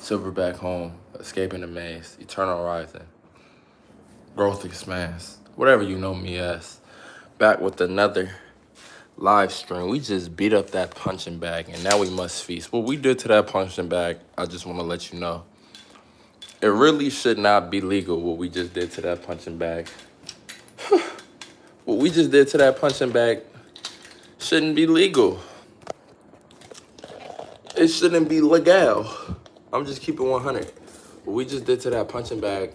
Silverback Home, Escaping the Maze, Eternal Rising, Growth Expands, whatever you know me as. Back with another live stream. We just beat up that punching bag and now we must feast. What we did to that punching bag, I just want to let you know. It really should not be legal what we just did to that punching bag. What we just did to that punching bag shouldn't be legal. It shouldn't be legal. I'm just keeping 100. What we just did to that punching bag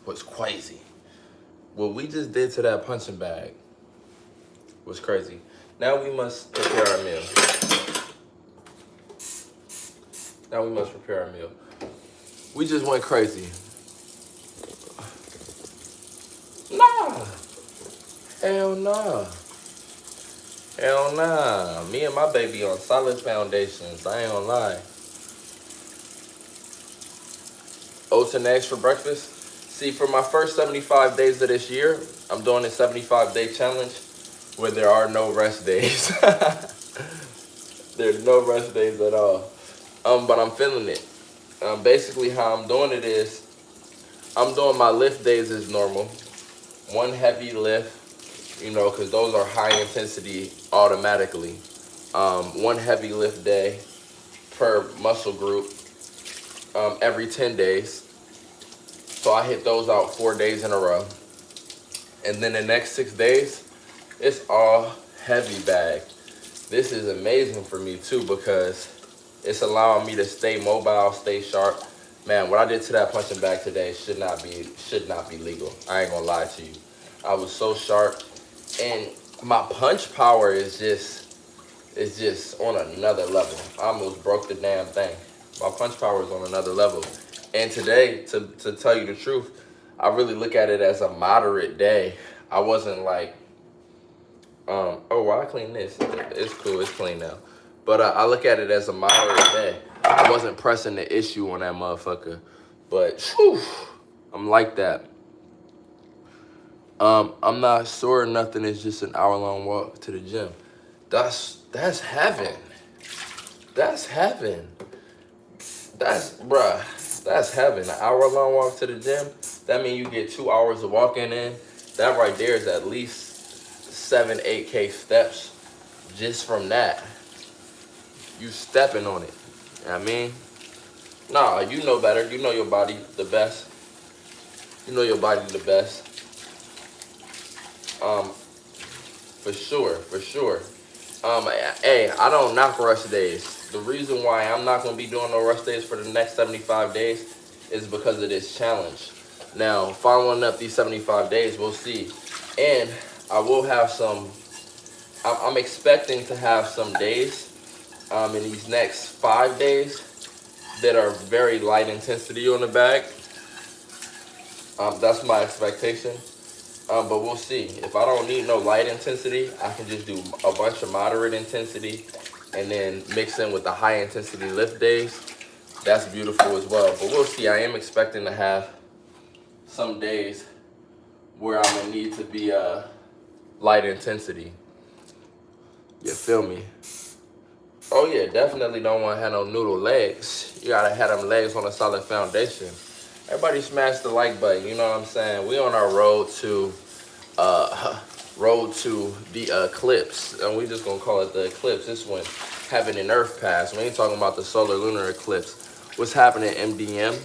was crazy. What we just did to that punching bag was crazy. Now we must prepare our meal. We just went crazy. Nah. Hell nah. Hell nah. Me and my baby on solid foundations. I ain't gonna lie. Oats and eggs for breakfast. See, for my first 75 days of this year, I'm doing a 75-day challenge where there are no rest days. There's no rest days at all. But I'm feeling it. Basically, how I'm doing it is, I'm doing my lift days as normal. One heavy lift, because those are high intensity automatically. One heavy lift day per muscle group every 10 days. So I hit those out 4 days in a row. And then the next 6 days, it's all heavy bag. This is amazing for me too because it's allowing me to stay mobile, stay sharp. Man, what I did to that punching bag today should not be legal. I ain't gonna lie to you. I was so sharp, and my punch power is just on another level. I almost broke the damn thing. My punch power is on another level. And today, to tell you the truth, I really look at it as a moderate day. I wasn't like, oh, well, I clean this. It's cool, it's clean now. But I look at it as a moderate day. I wasn't pressing the issue on that motherfucker. But, whew, I'm like that. I'm not sure nothing is just an hour-long walk to the gym. That's heaven. That's heaven. That's heaven. An hour-long walk to the gym, that means you get 2 hours of walking in. That right there is at least 7-8K steps just from that. You stepping on it. You know what I mean? Nah, you know better. You know your body the best. You know your body the best. For sure. Hey, I don't knock rest days. The reason why I'm not going to be doing no rest days for the next 75 days is because of this challenge. Now, following up these 75 days, we'll see. And I will have I'm expecting to have some days in these next 5 days that are very light intensity on the bag. That's my expectation. But we'll see. If I don't need no light intensity, I can just do a bunch of moderate intensity and then mix in with the high intensity lift days. That's beautiful as well. But we'll see. I am expecting to have some days where I'm gonna need to be light intensity. You feel me? Oh yeah, definitely don't want to have no noodle legs. You gotta have them legs on a solid foundation. Everybody smash the like button, you know what I'm saying? We on our road to the eclipse. And we just gonna call it the eclipse. This one, heaven and earth pass. We ain't talking about the solar lunar eclipse. What's happening, MDM?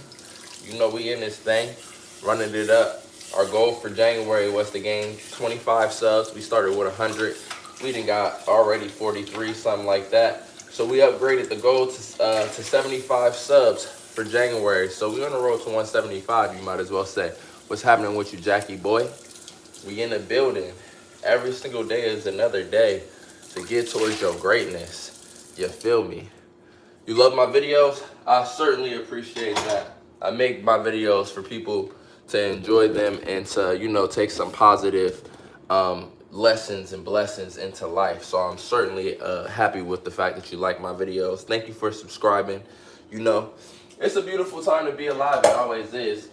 You know we in this thing, running it up. Our goal for January was to gain 25 subs. We started with 100. We done got already 43, something like that. So we upgraded the goal to 75 subs for January. So we're on the road to 175, you might as well say. What's happening with you, Jackie boy? We in the building. Every single day is another day to get towards your greatness. You feel me? You love my videos? I certainly appreciate that. I make my videos for people to enjoy them and to, take some positive lessons and blessings into life. So I'm certainly happy with the fact that you like my videos. Thank you for subscribing. It's a beautiful time to be alive. It always is.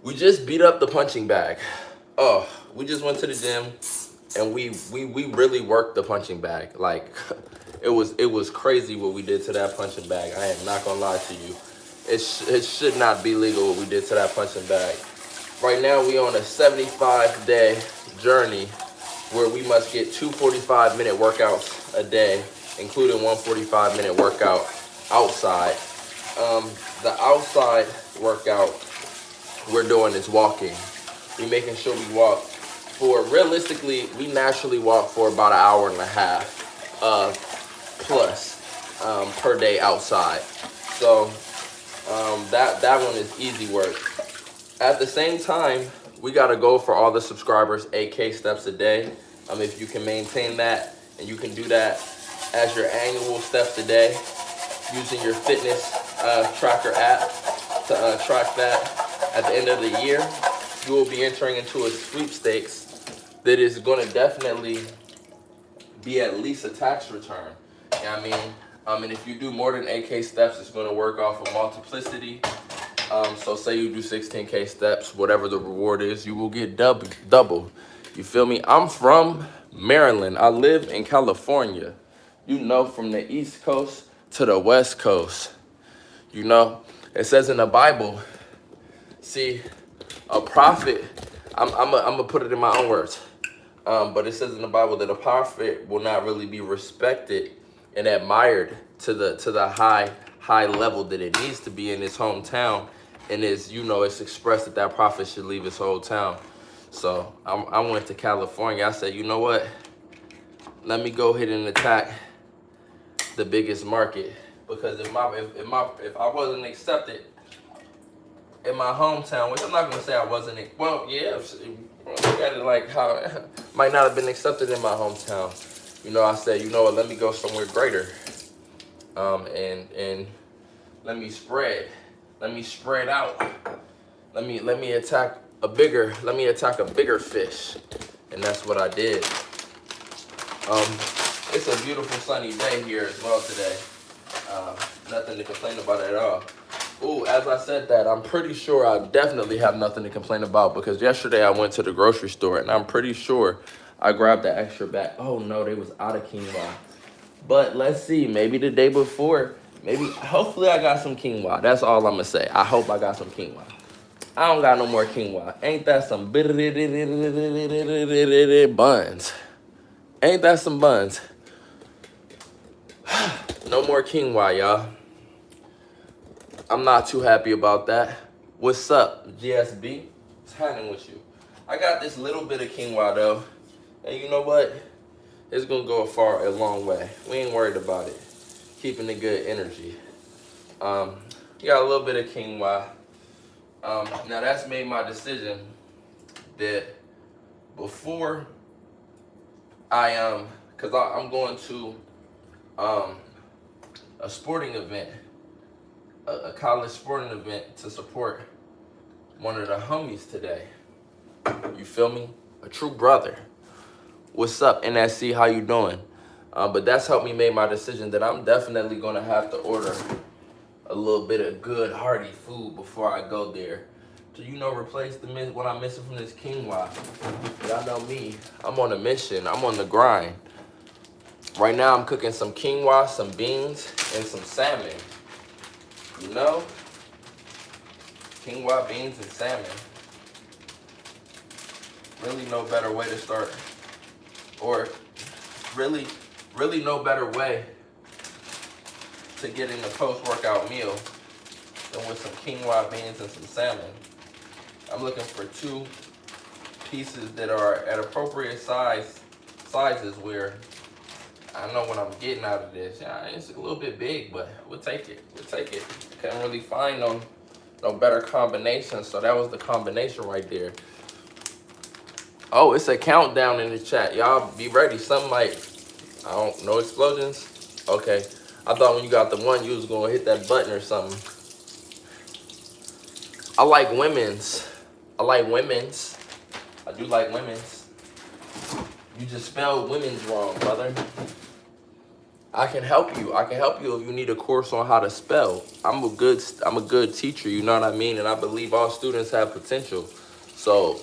We just beat up the punching bag. Oh, we just went to the gym and we really worked the punching bag. Like, it was crazy what we did to that punching bag. I am not gonna lie to you. It should not be legal what we did to that punching bag. Right now we on a 75-day journey where we must get 2 45-minute workouts a day, including one 45-minute workout outside. The outside workout we're doing is walking. We making sure we walk for, realistically, we naturally walk for about an hour and a half plus per day outside. So that one is easy work. At the same time, we got to go for all the subscribers 8K steps a day. If you can maintain that and you can do that as your annual steps a day using your fitness tracker app to track that at the end of the year, you will be entering into a sweepstakes that is going to definitely be at least a tax return. You know what I mean? And if you do more than 8K steps, it's going to work off of multiplicity. So say you do 16K steps, whatever the reward is, you will get double. You feel me? I'm from Maryland. I live in California. You know, from the East Coast to the West Coast. You know, it says in the Bible, see, a prophet, I'm gonna put it in my own words, but it says in the Bible that a prophet will not really be respected and admired to the high level that it needs to be in his hometown, and is, you know, it's expressed that prophet should leave his hometown. So I went to California. I said, you know what? Let me go ahead and attack the biggest market, because if I wasn't accepted in my hometown, which I'm not gonna say I wasn't, well, yeah, look at it like how might not have been accepted in my hometown. You know, I said, you know what? Let me go somewhere greater, and let me spread out. Let me attack a bigger fish, and that's what I did. It's a beautiful sunny day here as well today. Nothing to complain about at all. Ooh, as I said that, I'm pretty sure I definitely have nothing to complain about, because yesterday I went to the grocery store and I'm pretty sure I grabbed the extra bag. Oh no, they was out of quinoa. But let's see, maybe the day before, hopefully I got some quinoa. That's all I'm gonna say. I hope I got some quinoa. I don't got no more quinoa. Ain't that some buns? Ain't that some buns? No more quinoa, y'all. I'm not too happy about that. What's up, GSB? What's happening with you? I got this little bit of quinoa though, and you know what? It's gonna go a long way. We ain't worried about it. Keeping the good energy. You got a little bit of quinoa. Now that's made my decision that before I'm going to a sporting event, a college sporting event to support one of the homies today. You feel me? A true brother. What's up, NSC? How you doing? But that's helped me make my decision that I'm definitely gonna have to order a little bit of good hearty food before I go there. So, you know, replace what I'm missing from this quinoa. Y'all know me. I'm on a mission. I'm on the grind. Right now I'm cooking some quinoa, some beans, and some salmon. You know? Quinoa, beans, and salmon. Really no better way to start. Or really no better way to get in a post-workout meal than with some quinoa, beans, and some salmon. I'm looking for 2 pieces that are at appropriate sizes where I know what I'm getting out of this. Yeah, it's a little bit big, but we'll take it. Couldn't really find no better combination, so that was the combination right there. Oh, it's a countdown in the chat. Y'all be ready. Something like, no explosions? Okay. I thought when you got the one, you was gonna hit that button or something. I like women's. I do like women's. You just spelled women's wrong, brother. I can help you. If you need a course on how to spell. I'm a good teacher, you know what I mean? And I believe all students have potential. So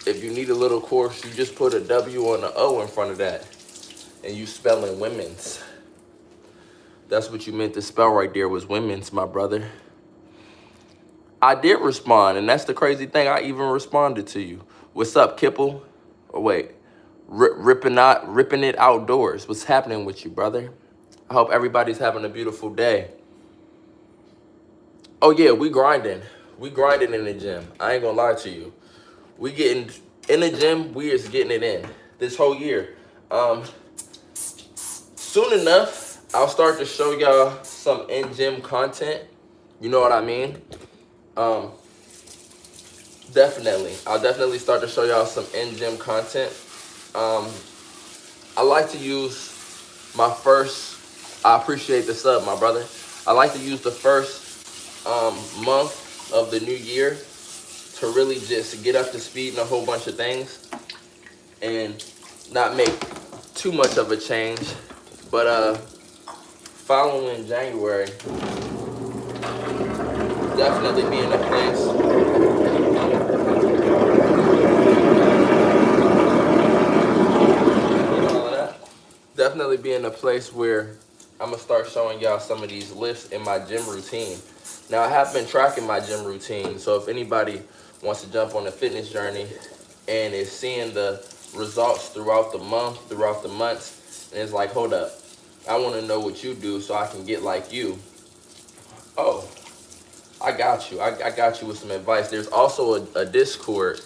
if you need a little course, you just put a W or an O in front of that, and you spelling women's. That's what you meant to spell right there was women's, my brother. I did respond, and that's the crazy thing. I even responded to you. What's up, Kipple? Oh, wait. Ripping it outdoors. What's happening with you, brother? I hope everybody's having a beautiful day. Oh, yeah, we grinding. We grinding in the gym. I ain't gonna lie to you. We getting in the gym. We is getting it in this whole year. Soon enough, I'll start to show y'all some in-gym content. You know what I mean? Um, Definitely. I'll definitely start to show y'all some in-gym content. I like to use my first, I appreciate the sub, my brother. I like to use the first month of the new year to really just get up to speed in a whole bunch of things and not make too much of a change. But following January, definitely be in a place. Definitely be in a place where I'm gonna start showing y'all some of these lifts in my gym routine. Now I have been tracking my gym routine, so if anybody wants to jump on the fitness journey and is seeing the results throughout the months, and it's like, hold up, I want to know what you do so I can get like you. Oh, I got you. I got you with some advice. There's also a Discord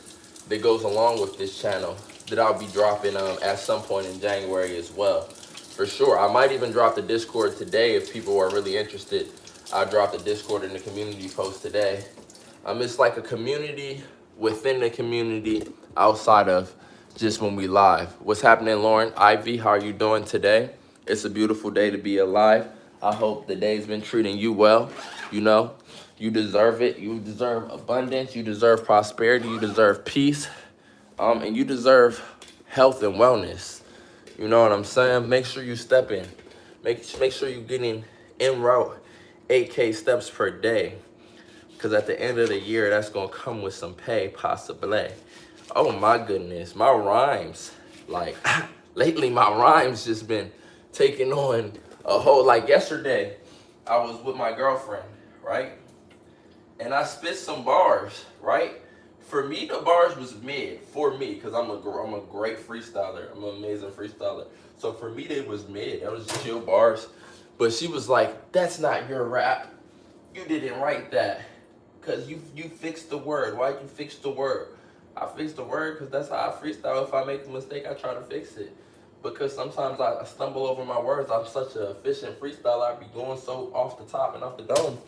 that goes along with this channel that I'll be dropping at some point in January as well. For sure. I might even drop the Discord today if people are really interested. I'll drop the Discord in the community post today. It's like a community within the community outside of just when we live. What's happening, Lauren? Ivy, how are you doing today? It's a beautiful day to be alive. I hope the day's been treating you well. You know, you deserve it. You deserve abundance. You deserve prosperity. You deserve peace. And you deserve health and wellness. You know what I'm saying? Make sure you step in. Make sure you're getting en route 8K steps per day. Because at the end of the year, that's going to come with some pay, possibly. Oh, my goodness. My rhymes. Like, lately, my rhymes just been taking on a whole... Like, yesterday, I was with my girlfriend, right? And I spit some bars, right? For me, the bars was mid. For me, because I'm a great freestyler. I'm an amazing freestyler. So for me, they was mid. That was chill bars. But she was like, that's not your rap. You didn't write that. Because you fixed the word. Why'd you fix the word? I fixed the word because that's how I freestyle. If I make a mistake, I try to fix it. Because sometimes I stumble over my words. I'm such an efficient freestyler. I be going so off the top and off the dome.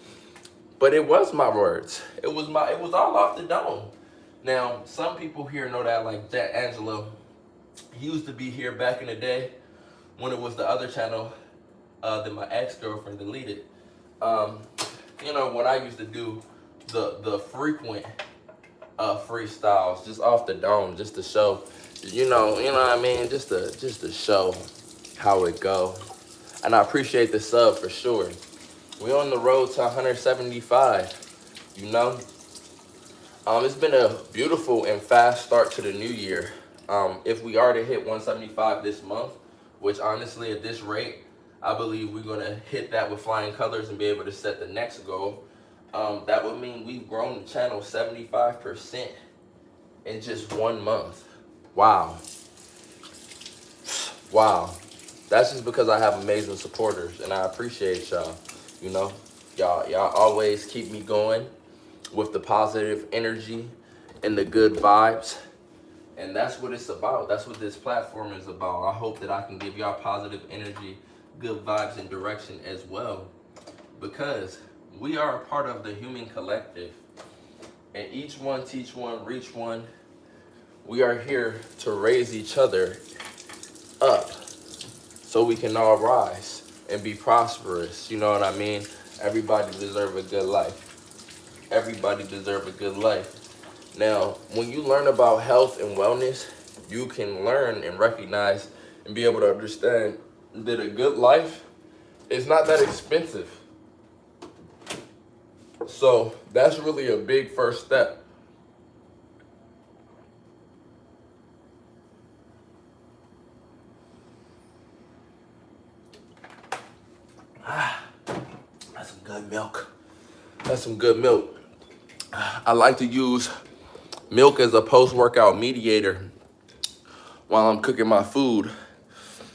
But it was my words. It was all off the dome. Now, some people here know that, like Jack Angelo. He used to be here back in the day when it was the other channel that my ex-girlfriend deleted. You know, when I used to do the frequent freestyles just off the dome, just to show, you know what I mean, just to show how it go. And I appreciate the sub for sure. We on the road to 175, you know. It's been a beautiful and fast start to the new year. If we are to hit 175 this month, which honestly at this rate, I believe we're gonna hit that with flying colors and be able to set the next goal. That would mean we've grown the channel 75% in just 1 month. Wow. Wow. That's just because I have amazing supporters and I appreciate y'all. You know, y'all always keep me going with the positive energy and the good vibes. And that's what it's about. That's what this platform is about. I hope that I can give y'all positive energy, good vibes, and direction as well. Because we are a part of the human collective. And each one teach one, reach one. We are here to raise each other up so we can all rise and be prosperous. You know what I mean? Everybody deserves a good life. Everybody deserves a good life. Now, when you learn about health and wellness, you can learn and recognize and be able to understand that a good life is not that expensive. So that's really a big first step. That's some good milk. I like to use milk as a post-workout mediator while I'm cooking my food.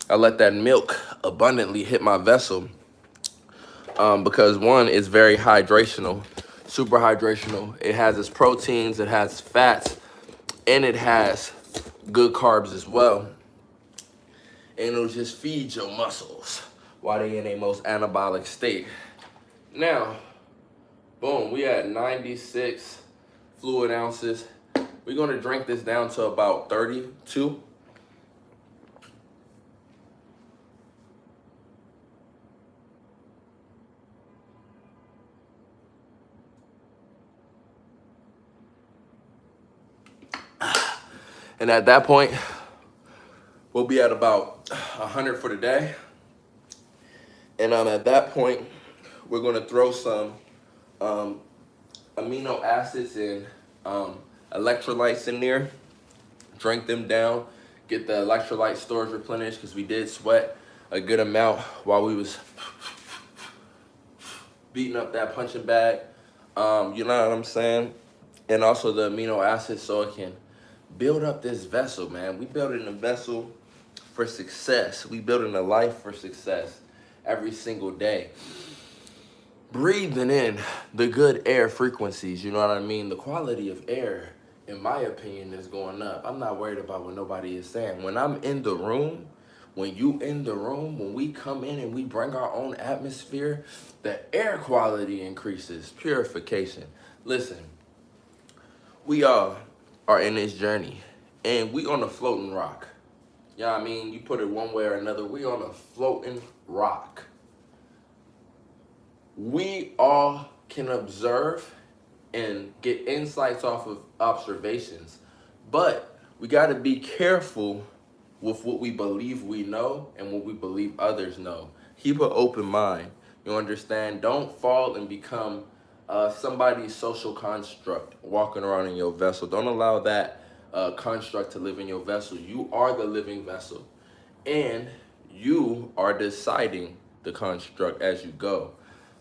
I let that milk abundantly hit my vessel because one, it's very hydrational, super hydrational. It has its proteins, it has fats, and it has good carbs as well. And it'll just feed your muscles while they in a most anabolic state. Now, boom, we at 96 fluid ounces. We're gonna drink this down to about 32. And at that point, we'll be at about 100 for the day. And at that point, we're gonna throw some amino acids and electrolytes in there, drink them down, get the electrolyte storage replenished because we did sweat a good amount while we was beating up that punching bag. You know what I'm saying? And also the amino acids so it can build up this vessel, man. We building a vessel for success. We building a life for success every single day. Breathing in the good air frequencies, you know what I mean? The quality of air, in my opinion, is going up. I'm not worried about what nobody is saying. When I'm in the room, when you in the room, when we come in and we bring our own atmosphere, the air quality increases, purification. Listen, we all are in this journey and we on a floating rock. You know what I mean? You put it one way or another, we on a floating rock. We all can observe and get insights off of observations, but we got to be careful with what we believe we know and what we believe others know. Keep an open mind. You understand? Don't fall and become somebody's social construct walking around in your vessel. Don't allow that construct to live in your vessel. You are the living vessel, and you are deciding the construct as you go.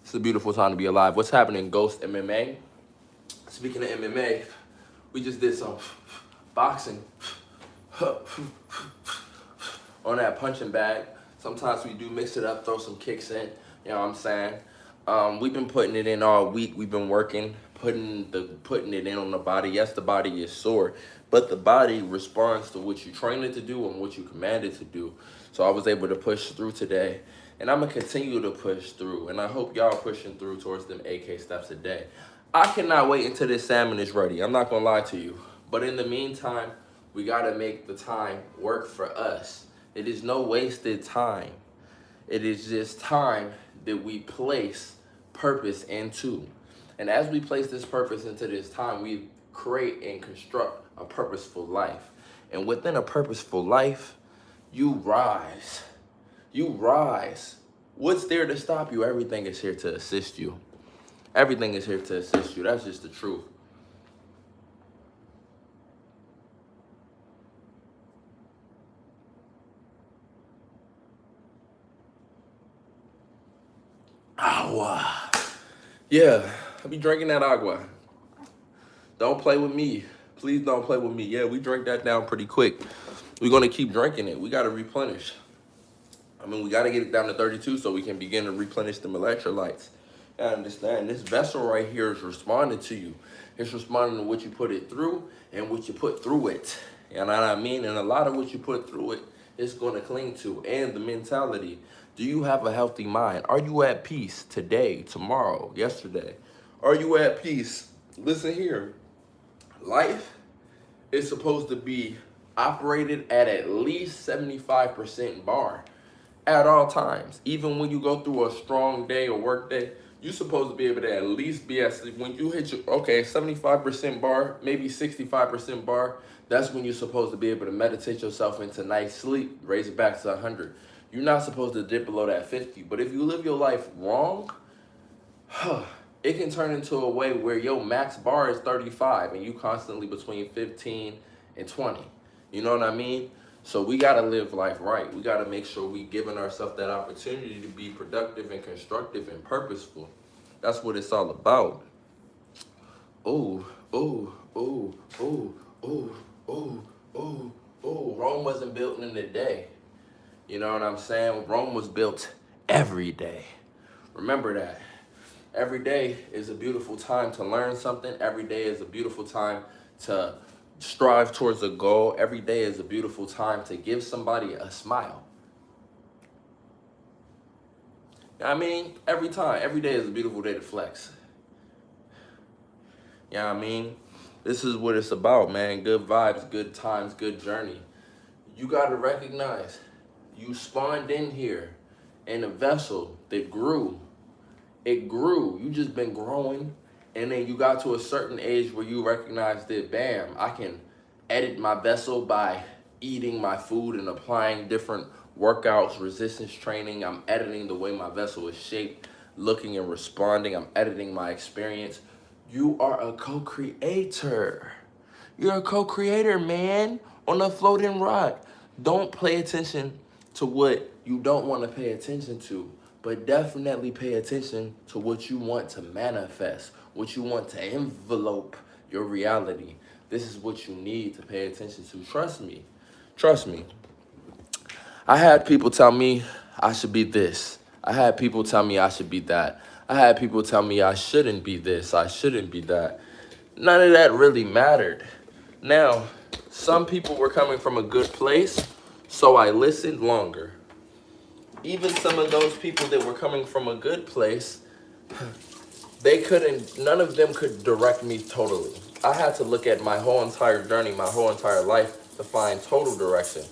It's a beautiful time to be alive. What's happening, Ghost MMA? Speaking of MMA, we just did some boxing on that punching bag. Sometimes we do mix it up, throw some kicks in. You know what I'm saying? We've been putting it in all week. We've been working, putting it in on the body. Yes, the body is sore, but the body responds to what you train it to do and what you command it to do. So I was able to push through today, and I'm gonna continue to push through. And I hope y'all pushing through towards them AK steps a day. I cannot wait until this salmon is ready. I'm not gonna lie to you. But in the meantime, we gotta make the time work for us. It is no wasted time. It is just time that we place purpose into. And as we place this purpose into this time, we create and construct a purposeful life. And within a purposeful life, you rise. You rise. What's there to stop you? Everything is here to assist you. Everything is here to assist you. That's just the truth. Agua. Yeah, I be drinking that agua. Don't play with me. Please don't play with me. Yeah, we drink that down pretty quick. We're going to keep drinking it. We got to replenish. I mean, we got to get it down to 32 so we can begin to replenish them electrolytes. I understand. This vessel right here is responding to you. It's responding to what you put it through and what you put through it. You know what I mean? And a lot of what you put through it is going to cling to. And the mentality. Do you have a healthy mind? Are you at peace today, tomorrow, yesterday? Are you at peace? Listen here. Life is supposed to be operated at least 75% bar at all times. Even when you go through a strong day or work day, you're supposed to be able to at least be at sleep. When you hit your, 75% bar, maybe 65% bar, that's when you're supposed to be able to meditate yourself into nice sleep, raise it back to 100. You're not supposed to dip below that 50. But if you live your life wrong, it can turn into a way where your max bar is 35 and you constantly between 15 and 20. You know what I mean? So we got to live life right. We got to make sure we giving ourselves that opportunity to be productive and constructive and purposeful. That's what it's all about. Ooh, ooh, ooh, ooh, ooh, ooh, ooh, ooh. Rome wasn't built in a day. You know what I'm saying? Rome was built every day. Remember that. Every day is a beautiful time to learn something. Every day is a beautiful time to strive towards a goal. Every day is a beautiful time to give somebody a smile. I mean, every day is a beautiful day to flex. You know what I mean? This is what it's about, man. Good vibes, good times, good journey. You gotta recognize you spawned in here in a vessel that grew. It grew. You just been growing. And then you got to a certain age where you recognize that, bam, I can edit my vessel by eating my food and applying different workouts, resistance training. I'm editing the way my vessel is shaped, looking and responding. I'm editing my experience. You are a co-creator. You're a co-creator, man, on a floating rock. Don't pay attention to what you don't want to pay attention to, but definitely pay attention to what you want to manifest, what you want to envelope your reality. This is what you need to pay attention to. Trust me. Trust me. I had people tell me I should be this. I had people tell me I should be that. I had people tell me I shouldn't be this, I shouldn't be that. None of that really mattered. Now, some people were coming from a good place, so I listened longer. Even some of those people that were coming from a good place, none of them could direct me totally. I had to look at my whole entire journey, my whole entire life to find total direction.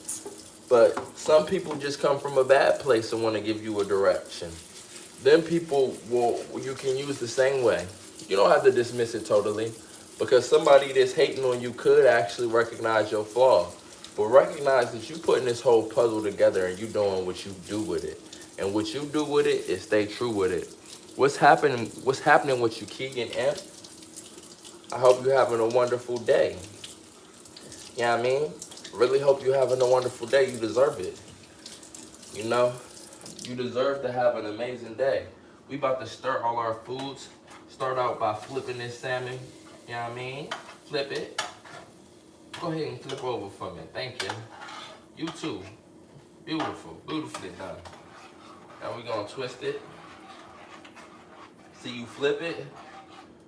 But some people just come from a bad place and want to give you a direction. Then you can use the same way. You don't have to dismiss it totally, because somebody that's hating on you could actually recognize your flaw. But recognize that you putting this whole puzzle together and you doing what you do with it. And what you do with it is stay true with it. What's happening with you, Keegan Amp? I hope you're having a wonderful day. You know what I mean? Really hope you're having a wonderful day. You deserve it. You know? You deserve to have an amazing day. We about to stir all our foods. Start out by flipping this salmon. You know what I mean? Flip it. Go ahead and flip over for me. Thank you. You too. Beautiful. Beautifully done. Now we're going to twist it. See, you flip it,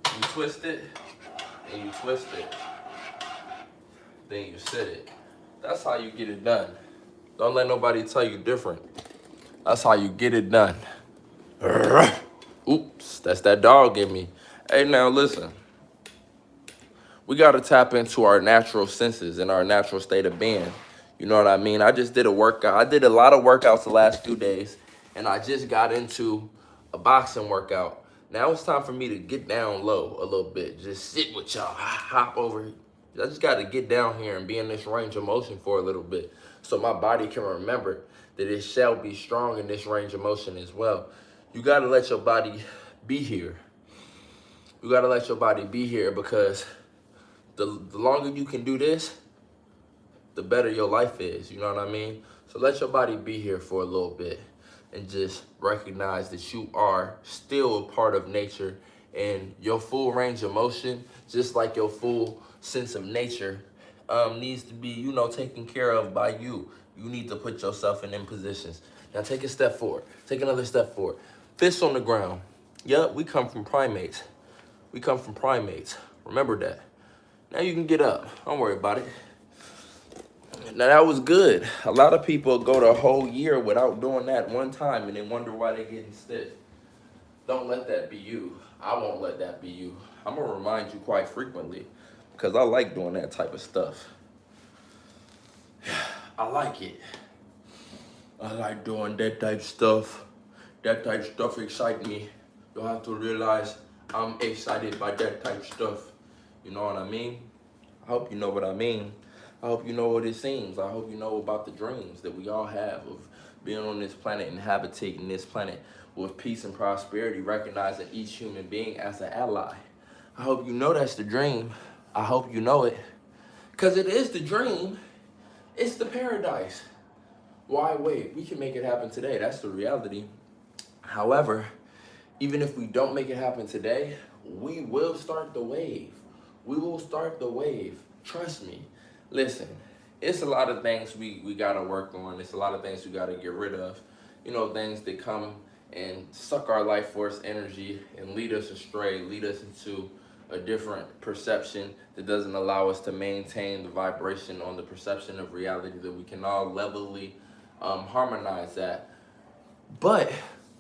you twist it, and you twist it. Then you sit it. That's how you get it done. Don't let nobody tell you different. That's how you get it done. Oops, that's that dog in me. Hey, now listen. We got to tap into our natural senses and our natural state of being. You know what I mean? I just did a workout. I did a lot of workouts the last few days, and I just got into a boxing workout. Now it's time for me to get down low a little bit. Just sit with y'all, hop over. I just got to get down here and be in this range of motion for a little bit so my body can remember that it shall be strong in this range of motion as well. You got to let your body be here. You got to let your body be here, because the longer you can do this, the better your life is. You know what I mean? So let your body be here for a little bit and just recognize that you are still a part of nature, and your full range of motion, just like your full sense of nature, needs to be, taken care of by you. You need to put yourself in them positions. Now take a step forward. Take another step forward. Fists on the ground. Yep, we come from primates. We come from primates. Remember that. Now you can get up. Don't worry about it. Now that was good. A lot of people go the whole year without doing that one time and then wonder why they're getting stiff. Don't let that be you. I won't let that be you. I'm going to remind you quite frequently, because I like doing that type of stuff. I like it. I like doing that type of stuff. That type of stuff excites me. You'll have to realize I'm excited by that type of stuff. You know what I mean? I hope you know what I mean. I hope you know what it seems. I hope you know about the dreams that we all have of being on this planet, inhabiting this planet with peace and prosperity, recognizing each human being as an ally. I hope you know that's the dream. I hope you know it. Because it is the dream. It's the paradise. Why wait? We can make it happen today. That's the reality. However, Even if we don't make it happen today, we will start the wave. We will start the wave. Trust me. Listen, it's a lot of things we gotta work on. It's a lot of things we gotta get rid of. You know, things that come and suck our life force energy and lead us astray, lead us into a different perception that doesn't allow us to maintain the vibration on the perception of reality that we can all levelly harmonize that. But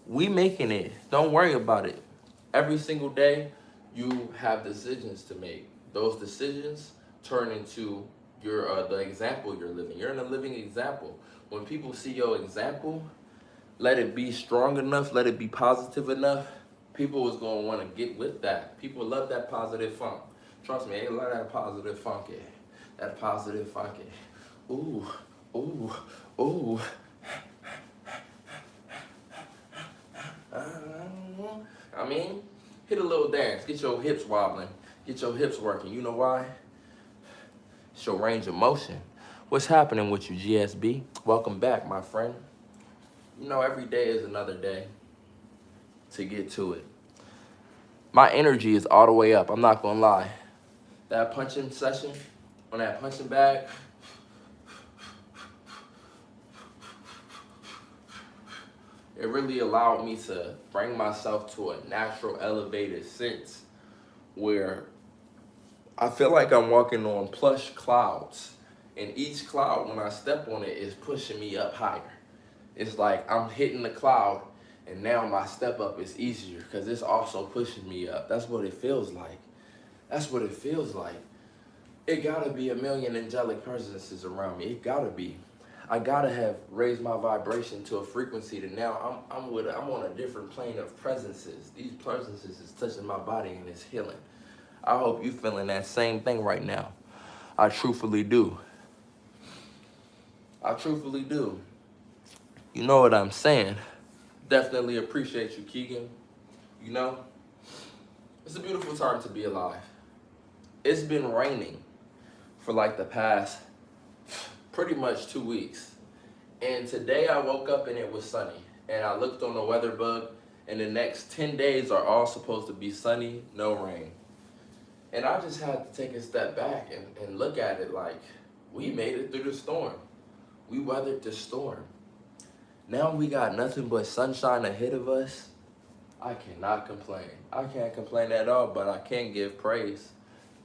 we making it. Don't worry about it. Every single day, you have decisions to make. Those decisions turn into your the example you're living. You're in a living example. When people see your example, let it be strong enough, let it be positive enough, people is gonna want to get with that. People love that positive funk. Trust me, they love that positive funky. That positive funky. Ooh, ooh, ooh. I mean, hit a little dance, get your hips wobbling, get your hips working. You know why? It's your range of motion. What's happening with you, GSB? Welcome back, my friend. You know, every day is another day to get to it. My energy is all the way up, I'm not gonna lie. That punching session, on that punching bag, it really allowed me to bring myself to a natural, elevated sense where I feel like I'm walking on plush clouds. And each cloud, when I step on it, is pushing me up higher. It's like I'm hitting the cloud, and now my step up is easier because it's also pushing me up. That's what it feels like. That's what it feels like. It gotta be a million angelic presences around me. It gotta be. I gotta have raised my vibration to a frequency that now I'm on a different plane of presences. These presences is touching my body and it's healing. I hope you feeling that same thing right now. I truthfully do. I truthfully do. You know what I'm saying? Definitely appreciate you, Keegan. You know, it's a beautiful time to be alive. It's been raining for like the past pretty much 2 weeks. And today I woke up and it was sunny. And I looked on the weather bug, and the next 10 days are all supposed to be sunny, no rain. And I just had to take a step back and look at it like, we made it through the storm. We weathered the storm. Now we got nothing but sunshine ahead of us. I cannot complain. I can't complain at all, but I can give praise.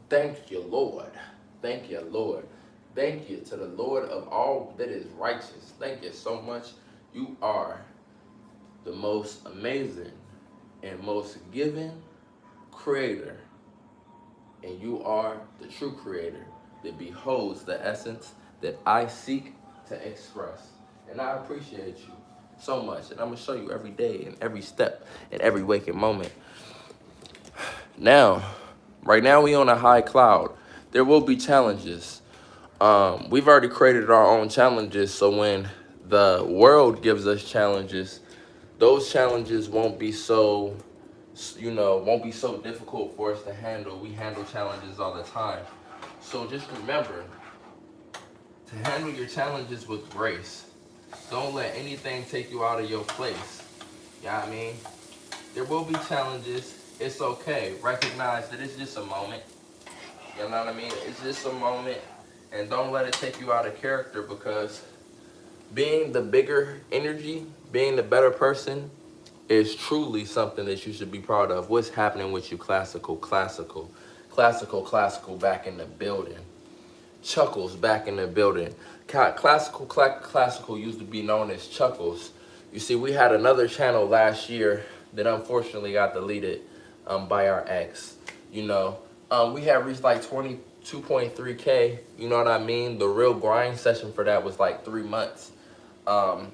Thank you, Lord. Thank you, Lord. Thank you to the Lord of all that is righteous. Thank you so much. You are the most amazing and most giving creator. And you are the true creator that beholds the essence that I seek to express. And I appreciate you so much. And I'm going to show you every day and every step and every waking moment. Now, right now we on a high cloud. There will be challenges. We've already created our own challenges. So when the world gives us challenges, those challenges won't be so won't be so difficult for us to handle. We handle challenges all the time. So just remember to handle your challenges with grace. Don't let anything take you out of your place. You know what I mean? There will be challenges. It's okay. Recognize that it's just a moment. You know what I mean? It's just a moment. And don't let it take you out of character, because being the bigger energy, being the better person, is truly something that you should be proud of. What's happening with you, classical back in the building. Chuckles back in the building. Classical used to be known as Chuckles. You see, we had another channel last year that unfortunately got deleted by our ex. You know, we had reached like 22.3K. You know what I mean? The real grind session for that was like 3 months. But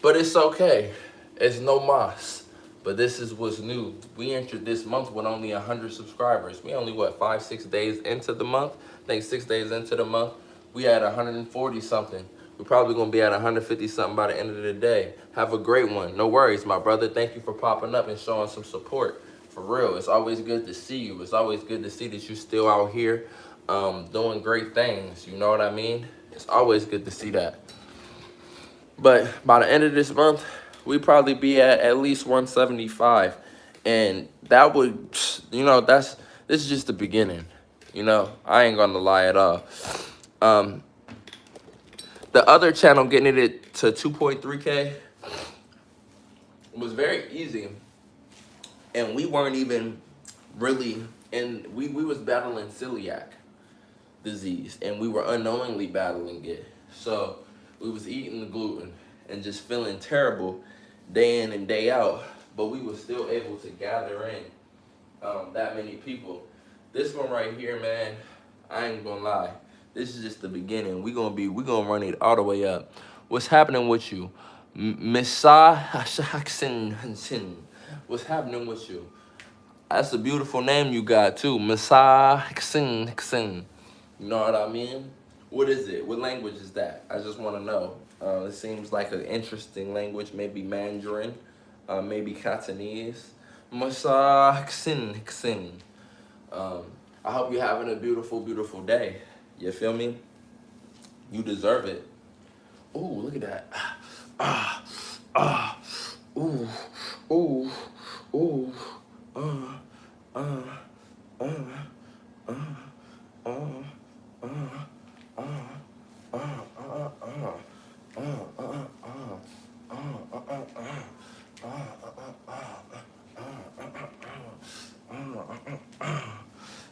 it's okay. It's no mas. But this is what's new. We entered this month with only 100 subscribers. We only, 5-6 days into the month? I think 6 days into the month, we had 140 something. We're probably gonna be at 150 something by the end of the day. Have a great one. No worries, my brother. Thank you for popping up and showing some support. For real, it's always good to see you. It's always good to see that you're still out here doing great things. You know what I mean? It's always good to see that. But by the end of this month, we probably be at least 175. And that would, this is just the beginning. I ain't gonna lie at all. Um, the other channel getting it to 2.3K was very easy. And we weren't even really, and we was battling celiac disease, and we were unknowingly battling it. So we was eating the gluten and just feeling terrible day in and day out, but we were still able to gather in that many people. This one right here, man, I ain't gonna lie, this is just the beginning. We gonna run it all the way up. What's happening with you, Misa Hassan? What's happening with you? That's a beautiful name you got too, Misa Hassan. You know what I mean? What is it? What language is that? I just want to know. It seems like an interesting language, maybe Mandarin, maybe Cantonese. Masa Hksin. I hope you're having a beautiful, beautiful day. You feel me? You deserve it. Ooh, look at that. Ah, ah, ooh, ooh, ooh, uh, uh, uh, uh,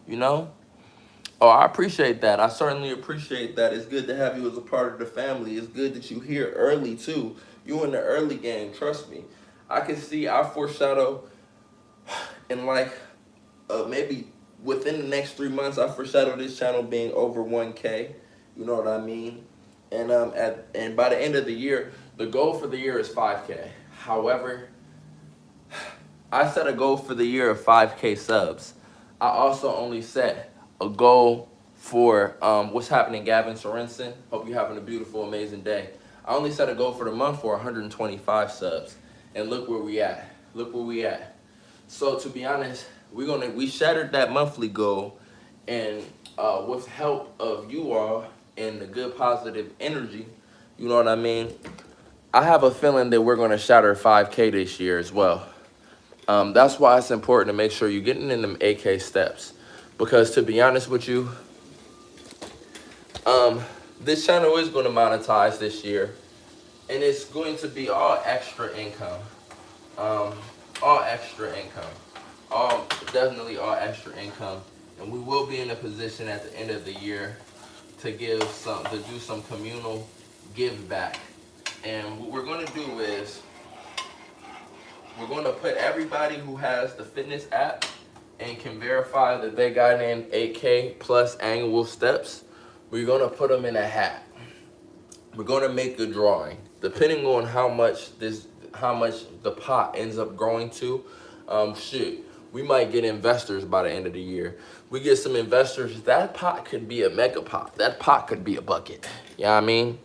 you know? Oh, I appreciate that. I certainly appreciate that. It's good to have you as a part of the family. It's good that you here early too. You in the early game, trust me. I can see I foreshadow in like maybe within the next 3 months, I foreshadow this channel being over 1K. You know what I mean? And and by the end of the year, the goal for the year is 5K. However, I set a goal for the year of 5K subs. I also only set a goal for what's happening, Gavin Sorensen. Hope you're having a beautiful, amazing day. I only set a goal for the month for 125 subs. And look where we at. Look where we at. So to be honest, we shattered that monthly goal, and with help of you all and the good positive energy, you know what I mean? I have a feeling that we're gonna shatter 5K this year as well. That's why it's important to make sure you're getting in them 8K steps. Because to be honest with you, this channel is going to monetize this year. And it's going to be all extra income. All extra income. Definitely all extra income. And we will be in a position at the end of the year to do some communal give back. And what we're going to do is we're going to put everybody who has the fitness app and can verify that they got in 8K plus annual steps. We're going to put them in a hat. We're going to make a drawing. Depending on how much the pot ends up growing to, we might get investors by the end of the year. We get some investors, that pot could be a mega pot. That pot could be a bucket. You know what I mean?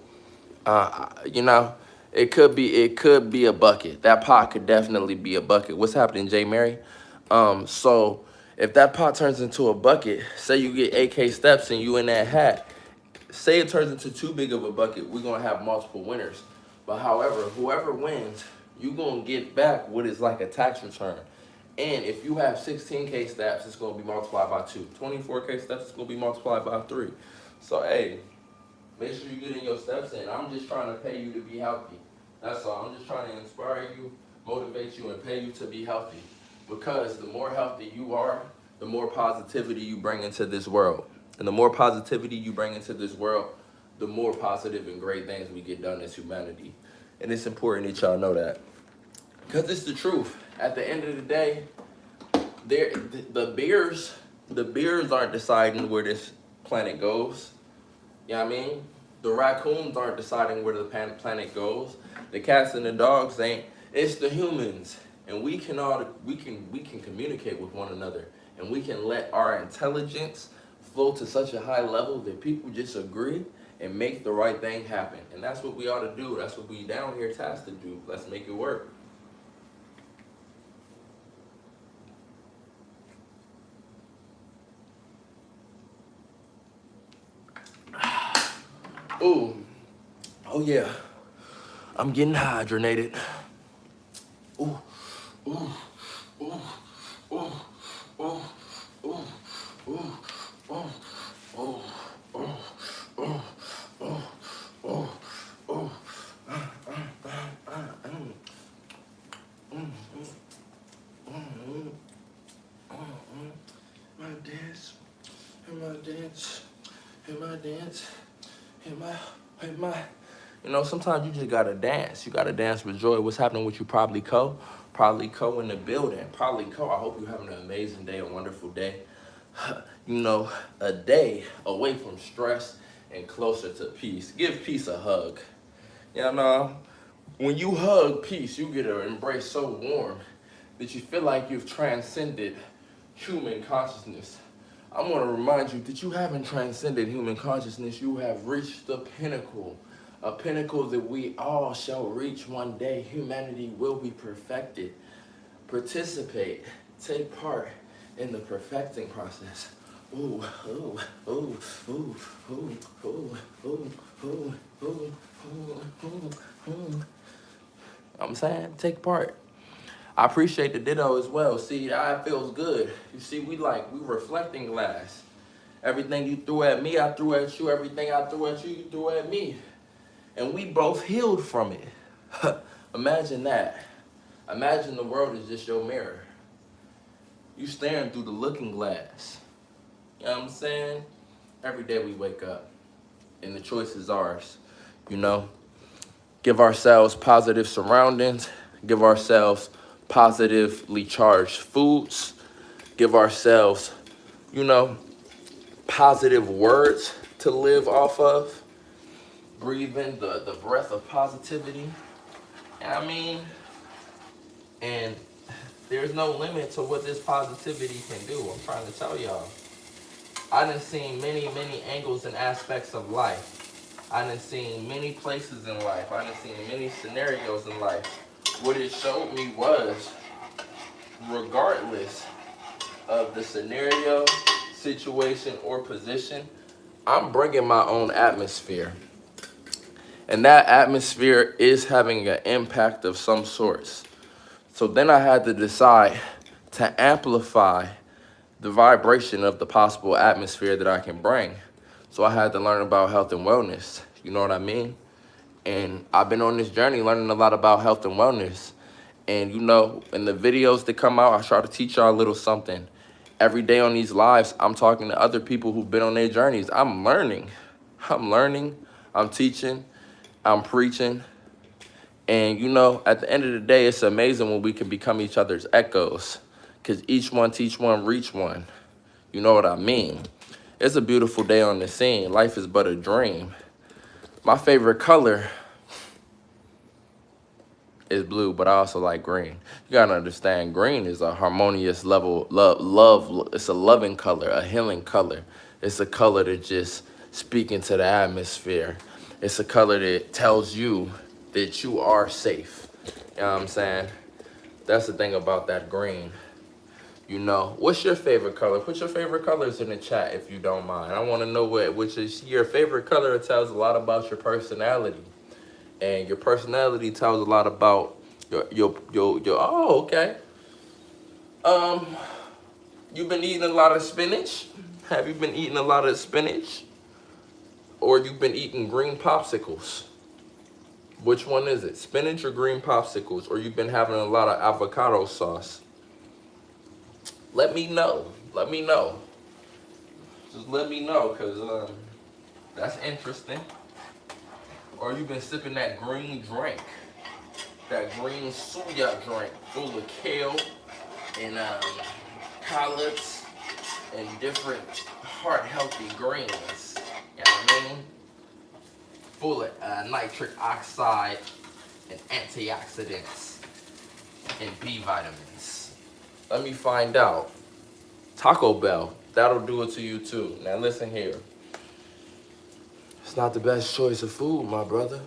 It could be a bucket. That pot could definitely be a bucket. What's happening, Jay Mary? So if that pot turns into a bucket, say you get 8K steps and you in that hat, say it turns into too big of a bucket, we're gonna have multiple winners. But however, whoever wins, you gonna get back what is like a tax return. And if you have 16K steps, it's gonna be multiplied by 2. 24K steps, it's gonna be multiplied by 3. So hey, make sure you get in your steps in. I'm just trying to pay you to be healthy. That's all. I'm just trying to inspire you, motivate you, and pay you to be healthy. Because the more healthy you are, the more positivity you bring into this world. And the more positivity you bring into this world, the more positive and great things we get done as humanity. And it's important that y'all know that. Because it's the truth. At the end of the day, the bears aren't deciding where this planet goes. You know what I mean? The raccoons aren't deciding where the planet goes. The cats and the dogs ain't. It's the humans. And we can communicate with one another. And we can let our intelligence flow to such a high level that people just agree and make the right thing happen. And that's what we ought to do. That's what we down here tasked to do. Let's make it work. Ooh. Oh yeah. I'm getting hydrated. dance, in my dance, in my. You know, sometimes you just gotta dance. You gotta dance with joy. What's happening with you? Probably Co. Probably Co in the building. Probably Co. I hope you're having an amazing day, a wonderful day. You know, a day away from stress and closer to peace. Give peace a hug. You know, when you hug peace, you get an embrace so warm that you feel like you've transcended human consciousness. I want to remind you that you haven't transcended human consciousness. You have reached the pinnacle, a pinnacle that we all shall reach one day. Humanity will be perfected. Participate, take part in the perfecting process. Ooh, ooh, ooh, ooh, ooh, ooh, ooh, ooh, ooh, ooh, ooh. I'm saying, take part. I appreciate the ditto as well. See, that feels good. You see, we reflecting glass. Everything you threw at me, I threw at you. Everything I threw at you, you threw at me. And we both healed from it. Imagine that. Imagine the world is just your mirror. You staring through the looking glass. You know what I'm saying? Every day we wake up and the choice is ours, you know? Give ourselves positive surroundings. Give ourselves positively charged foods. Give ourselves, you know, positive words to live off of. Breathe in the breath of positivity. I mean, and there's no limit to what this positivity can do. I'm trying to tell y'all. I done seen many, many angles and aspects of life. I done seen many places in life. I done seen many scenarios in life. What it showed me was, regardless of the scenario, situation, or position, I'm bringing my own atmosphere. And that atmosphere is having an impact of some sorts. So then I had to decide to amplify the vibration of the possible atmosphere that I can bring. So I had to learn about health and wellness. You know what I mean? And I've been on this journey learning a lot about health and wellness. And you know, in the videos that come out, I try to teach y'all a little something. Every day on these lives, I'm talking to other people who've been on their journeys. I'm learning, I'm teaching, I'm preaching. And you know, at the end of the day, it's amazing when we can become each other's echoes. Because each one teach one, reach one. You know what I mean? It's a beautiful day on the scene. Life is but a dream. My favorite color is blue, but I also like green. You gotta understand, green is a harmonious level, love. It's a loving color, a healing color. It's a color that just speaks into the atmosphere. It's a color that tells you that you are safe. You know what I'm saying? That's the thing about that green. You know, what's your favorite color? Put your favorite colors in the chat if you don't mind. I want to know which is your favorite color. It tells a lot about your personality. And your personality tells a lot about your oh, okay. You've been eating a lot of spinach? Have you been eating a lot of spinach? Or you've been eating green popsicles? Which one is it? Spinach or green popsicles? Or you've been having a lot of avocado sauce? Let me know. Let me know. Just let me know, because that's interesting. Or you've been sipping that green drink. That green suya drink full of kale and collards and different heart-healthy greens. You know what I mean? Full of nitric oxide and antioxidants and B vitamins. Let me find out. Taco Bell, that'll do it to you too. Now listen here. It's not the best choice of food, my brother.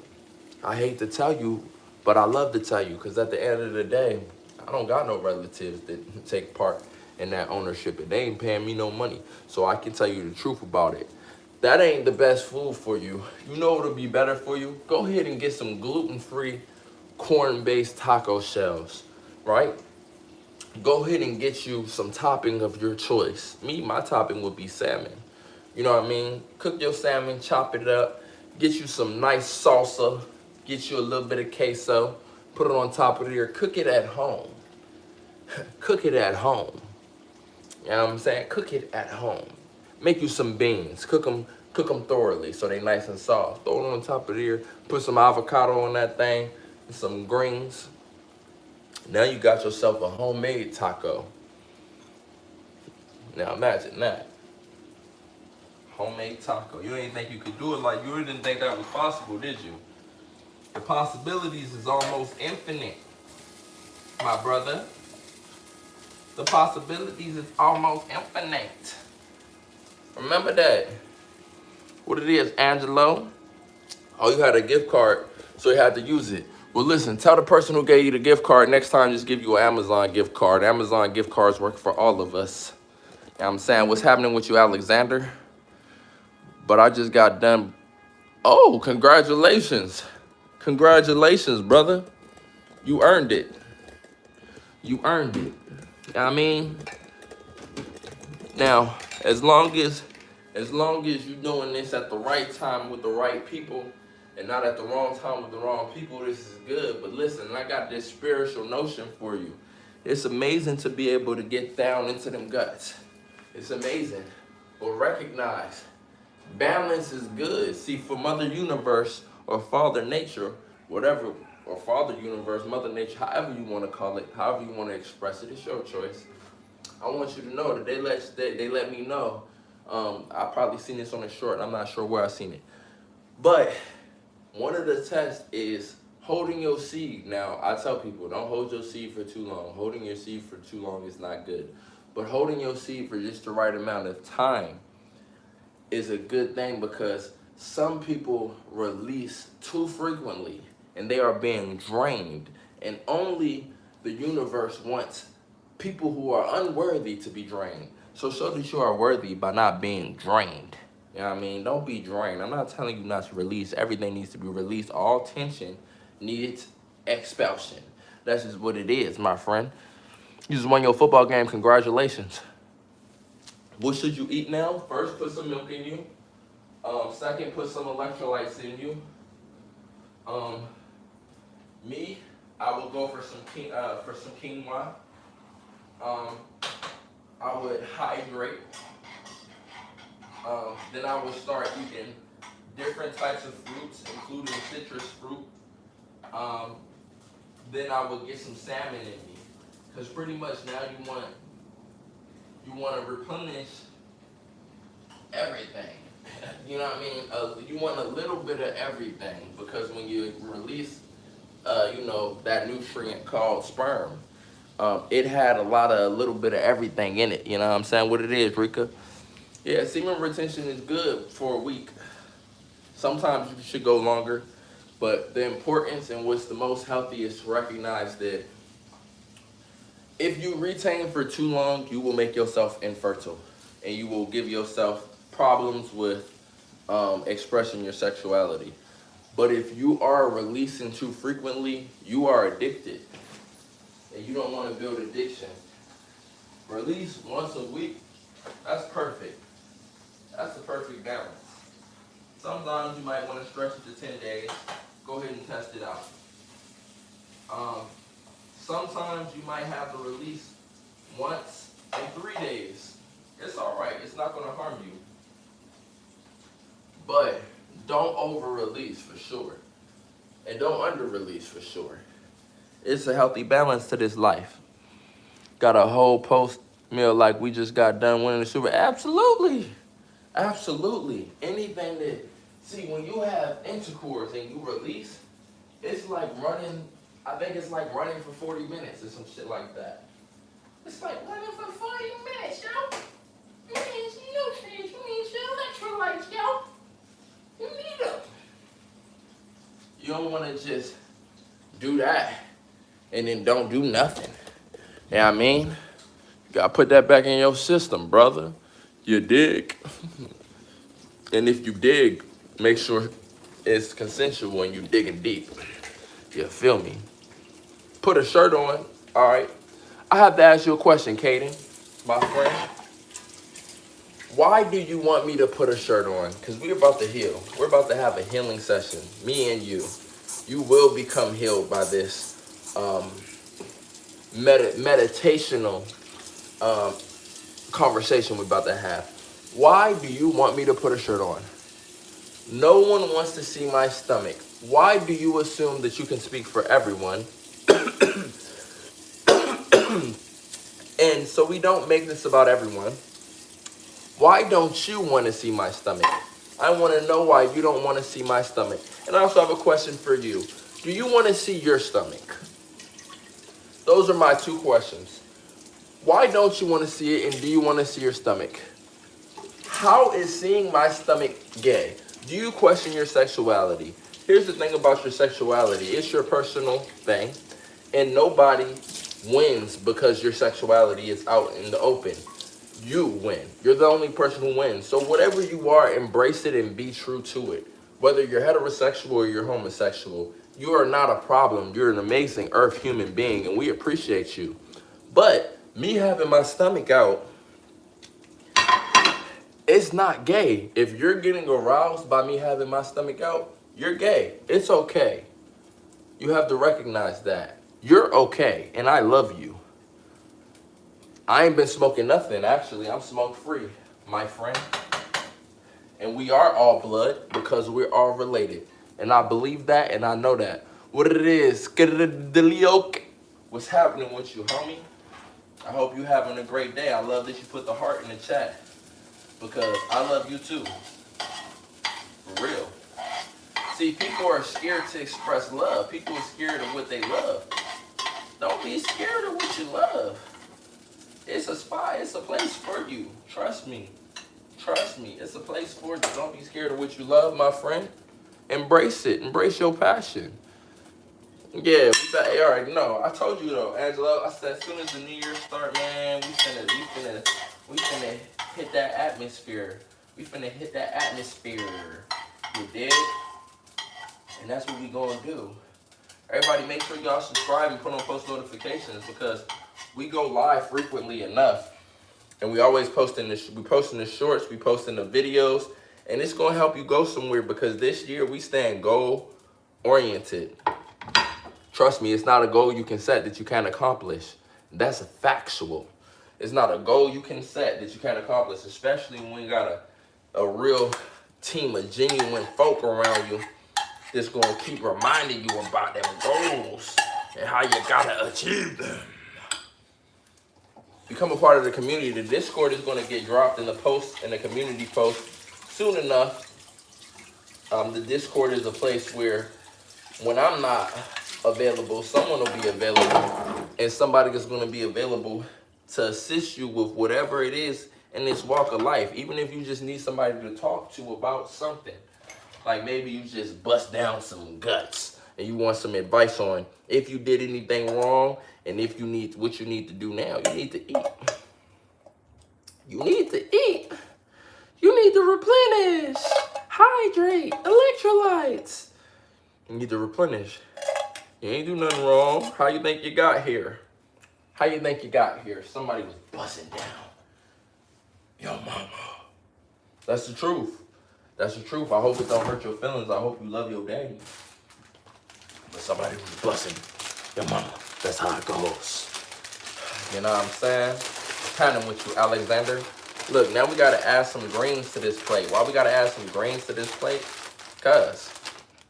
I hate to tell you, but I love to tell you, because at the end of the day, I don't got no relatives that take part in that ownership, and they ain't paying me no money. So I can tell you the truth about it. That ain't the best food for you. You know what'll be better for you? Go ahead and get some gluten-free, corn-based taco shells, right? Go ahead and get you some topping of your choice. Me, my topping would be salmon. You know what I mean? Cook your salmon, chop it up, get you some nice salsa, get you a little bit of queso, put it on top of there, cook it at home. Cook it at home. You know what I'm saying? Cook it at home. Make you some beans. Cook them thoroughly so they nice and soft. Throw it on top of there. Put some avocado on that thing and some greens. Now you got yourself a homemade taco. Now imagine that. Homemade taco. You didn't think you could do it like you didn't think that was possible, did you? The possibilities is almost infinite, my brother. The possibilities is almost infinite. Remember that. What it is, Angelo? Oh, you had a gift card, so you had to use it. Well, listen, tell the person who gave you the gift card next time, just give you an Amazon gift card. Amazon gift cards work for all of us. You know what I'm saying? What's happening with you, Alexander? But I just got done. Oh, congratulations. Congratulations, brother. You earned it. You earned it. You know what I mean? Now, as long as you're doing this at the right time with the right people and not at the wrong time with the wrong people, this is good. But listen, I got this spiritual notion for you. It's amazing to be able to get down into them guts. It's amazing. But recognize, balance is good. See, for Mother Universe or Father Nature, whatever, or Father Universe, Mother Nature, however you want to call it, however you want to express it, it's your choice. I want you to know that they let me know. I probably seen this on a short. I'm not sure where I seen it. But one of the tests is holding your seed. Now, I tell people, don't hold your seed for too long. Holding your seed for too long is not good. But holding your seed for just the right amount of time is a good thing, because some people release too frequently and they are being drained. And only the universe wants people who are unworthy to be drained. So show that you are worthy by not being drained. You know what I mean? Don't be drained. I'm not telling you not to release. Everything needs to be released. All tension needs expulsion. That's just what it is, my friend. You just won your football game. Congratulations. What should you eat now? First, put some milk in you. Second, put some electrolytes in you. Me, I will go for some quinoa. I would hydrate. Then I would start eating different types of fruits, including citrus fruit. Then I would get some salmon in me, because pretty much now you want to replenish everything. You know what I mean? You want a little bit of everything, because when you release, that nutrient called sperm, it had a little bit of everything in it. You know what I'm saying? What it is, Rika? Yeah, semen retention is good for a week. Sometimes you should go longer, but the importance and what's the most healthy is to recognize that if you retain for too long, you will make yourself infertile, and you will give yourself problems with expressing your sexuality. But if you are releasing too frequently, you are addicted, and you don't want to build addiction. Release once a week, that's perfect. That's the perfect balance. Sometimes you might want to stretch it to 10 days. Go ahead and test it out. Sometimes you might have to release once in 3 days. It's all right. It's not going to harm you. But don't over-release for sure. And don't under-release for sure. It's a healthy balance to this life. Got a whole post meal like we just got done winning the Super. Absolutely. Absolutely. Anything that, see, when you have intercourse and you release, it's like running, I think it's like running for 40 minutes or some shit like that. It's like running for 40 minutes, yo. You need nutrients, you need your electrolytes, yo. You need them. You don't want to just do that and then don't do nothing. You know what I mean? You got to put that back in your system, brother. You dig? And if you dig, make sure it's consensual when you digging deep. You feel me? Put a shirt on. All right. I have to ask you a question, Kaden, my friend. Why do you want me to put a shirt on? Because we're about to heal. We're about to have a healing session, me and you. You will become healed by this meditational conversation we're about to have. Why do you want me to put a shirt on? No one wants to see my stomach. Why do you assume that you can speak for everyone? And so we don't make this about everyone. Why don't you want to see my stomach? I want to know why you don't want to see my stomach. And I also have a question for you. Do you want to see your stomach? Those are my two questions. Why don't you want to see it, and do you want to see your stomach? How is seeing my stomach gay? Do you question your sexuality? Here's the thing about your sexuality. It's your personal thing, and nobody wins because your sexuality is out in the open. You win. You're the only person who wins. So whatever you are, embrace it and be true to it. Whether you're heterosexual or you're homosexual, you are not a problem. You're an amazing earth human being, and we appreciate you. But me having my stomach out, it's not gay. If you're getting aroused by me having my stomach out, you're gay. It's okay. You have to recognize that. You're okay, and I love you. I ain't been smoking nothing, actually. I'm smoke free, my friend. And we are all blood because we're all related. And I believe that, and I know that. What it is, what's happening with you, homie? I hope you having a great day. I love that you put the heart in the chat because I love you too. For real. See, people are scared to express love. People are scared of what they love. Don't be scared of what you love. It's a spot. It's a place for you. Trust me. Trust me. It's a place for you. Don't be scared of what you love, my friend. Embrace it. Embrace your passion. Yeah, you already know. I told you though, Angelo. I said as soon as the new year start, man, we finna hit that atmosphere. We finna hit that atmosphere. You dig? And that's what we gonna do. Everybody, make sure y'all subscribe and put on post notifications because we go live frequently enough, and we always posting this. We posting the shorts, we posting the videos, and it's gonna help you go somewhere because this year we stand goal oriented. Trust me, it's not a goal you can set that you can't accomplish. That's factual. It's not a goal you can set that you can't accomplish, especially when you got a real team of genuine folk around you that's gonna keep reminding you about them goals and how you gotta achieve them. Become a part of the community. The Discord is gonna get dropped in the post, in the community post soon enough. The Discord is a place where when I'm not available, someone will be available, and somebody is gonna be available to assist you with whatever it is in this walk of life. Even if you just need somebody to talk to about something. Like maybe you just bust down some guts and you want some advice on if you did anything wrong and if you need what you need to do now. You need to eat. You need to eat. You need to replenish, hydrate, electrolytes. You need to replenish. You ain't do nothing wrong. How you think you got here? How you think you got here? Somebody was busting down your mama. That's the truth. That's the truth. I hope it don't hurt your feelings. I hope you love your daddy. But somebody was busting your mama. That's how it goes. You know what I'm saying? Kind of with you, Alexander. Look, now we got to add some greens to this plate. Why we got to add some greens to this plate? Cuz.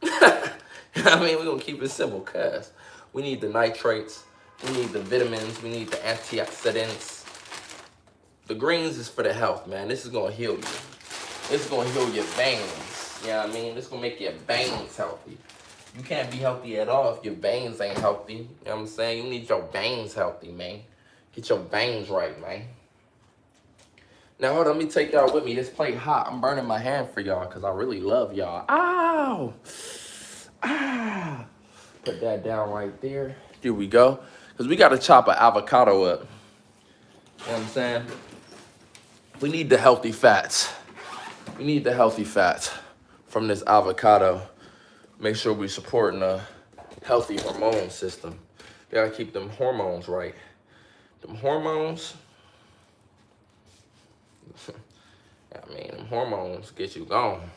I mean, we're going to keep it simple. Cuz. We need the nitrates. We need the vitamins. We need the antioxidants. The greens is for the health, man. This is going to heal you. This is going to heal your veins. You know what I mean? This is going to make your veins healthy. You can't be healthy at all if your veins ain't healthy. You know what I'm saying? You need your veins healthy, man. Get your veins right, man. Now, hold on. Let me take y'all with me. This plate hot. I'm burning my hand for y'all because I really love y'all. Ow! Ah! Put that down right there. Here we go. Because we got to chop an avocado up. You know what I'm saying? We need the healthy fats. We need the healthy fats from this avocado. Make sure we're supporting a healthy hormone system. We gotta keep them hormones right. Them hormones, I mean, them hormones get you gone.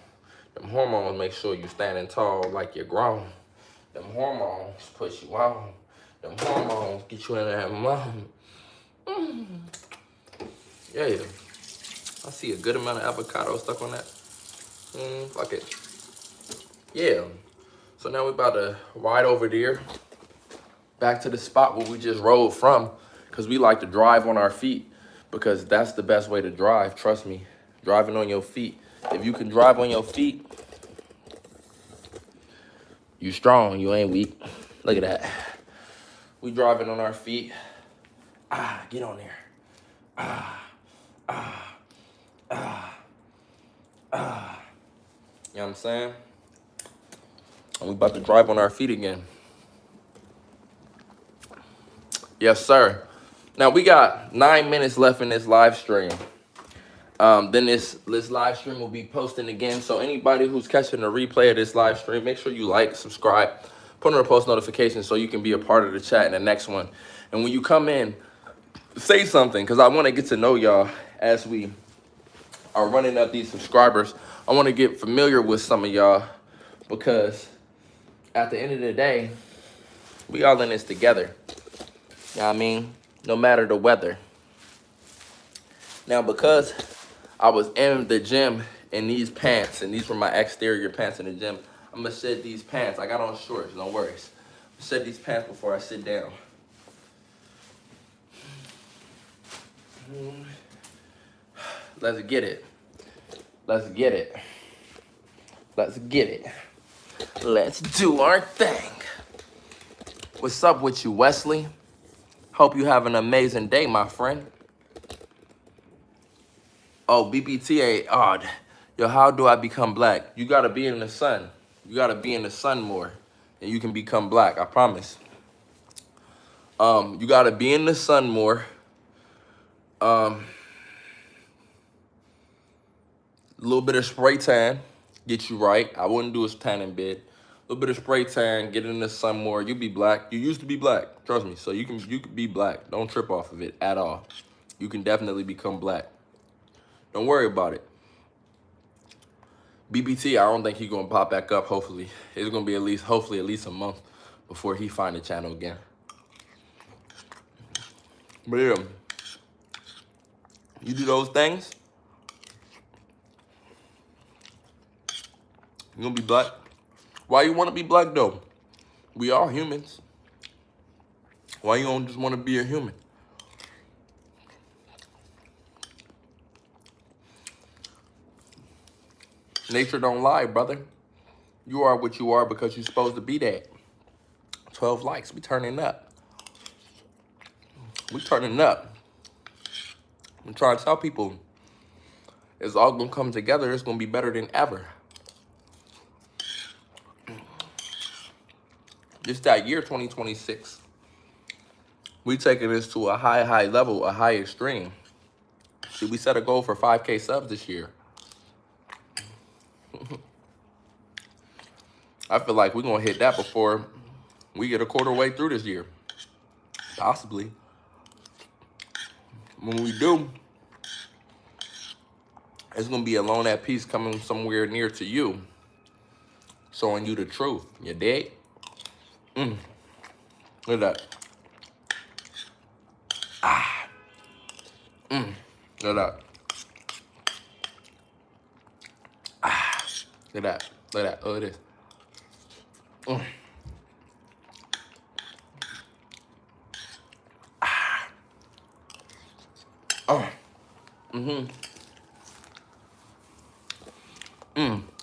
Them hormones make sure you standing tall like you're grown. Them hormones push you on. Them hormones get you in that moment. Yeah. I see a good amount of avocado stuck on that. Fuck it. Yeah. So now we're about to ride over there, back to the spot where we just rode from, because we like to drive on our feet, because that's the best way to drive, trust me. Driving on your feet. If you can drive on your feet, you strong, you ain't weak. Look at that. We driving on our feet. Get on there. You know what I'm saying? And we about to drive on our feet again. Yes, sir. Now we got 9 minutes left in this live stream. Then this live stream will be posting again. So anybody who's catching the replay of this live stream, make sure you like, subscribe, put on the post notifications so you can be a part of the chat in the next one. And when you come in, say something, because I want to get to know y'all as we are running up these subscribers. I want to get familiar with some of y'all, because at the end of the day, we all in this together. You know what I mean? No matter the weather. Now, because I was in the gym in these pants, and these were my exterior pants in the gym, I'm going to shed these pants. I got on shorts, don't worry. Shed these pants before I sit down. Let's get it. Let's get it. Let's get it. Let's do our thing. What's up with you, Wesley? Hope you have an amazing day, my friend. Oh, BBTA odd. Yo, how do I become black? You gotta be in the sun. You gotta be in the sun more, and you can become black, I promise. You gotta be in the sun more. A little bit of spray tan, get you right. I wouldn't do a tan in bed. A little bit of spray tan, get in the sun more. You be black. You used to be black, trust me. So you can be black. Don't trip off of it at all. You can definitely become black. Don't worry about it. BBT, I don't think he's gonna pop back up. Hopefully, it's gonna be hopefully at least a month before he find the channel again. But yeah, you do those things, you're gonna be black. Why you wanna be black though? We are humans. Why you don't just wanna be a human? Nature don't lie, brother. You are what you are because you're supposed to be that. 12 likes, we turning up. We turning up. I'm trying to tell people, it's all gonna come together. It's gonna be better than ever. Just that year, 2026, we taking this to a high level, a high extreme. See, we set a goal for 5K subs this year. I feel like we're gonna hit that before we get a quarter way through this year. Possibly. When we do, it's gonna be Alone at Peace coming somewhere near to you, showing you the truth. You dig? Look at that. Look at that. Look at that. Look at that. Look at this.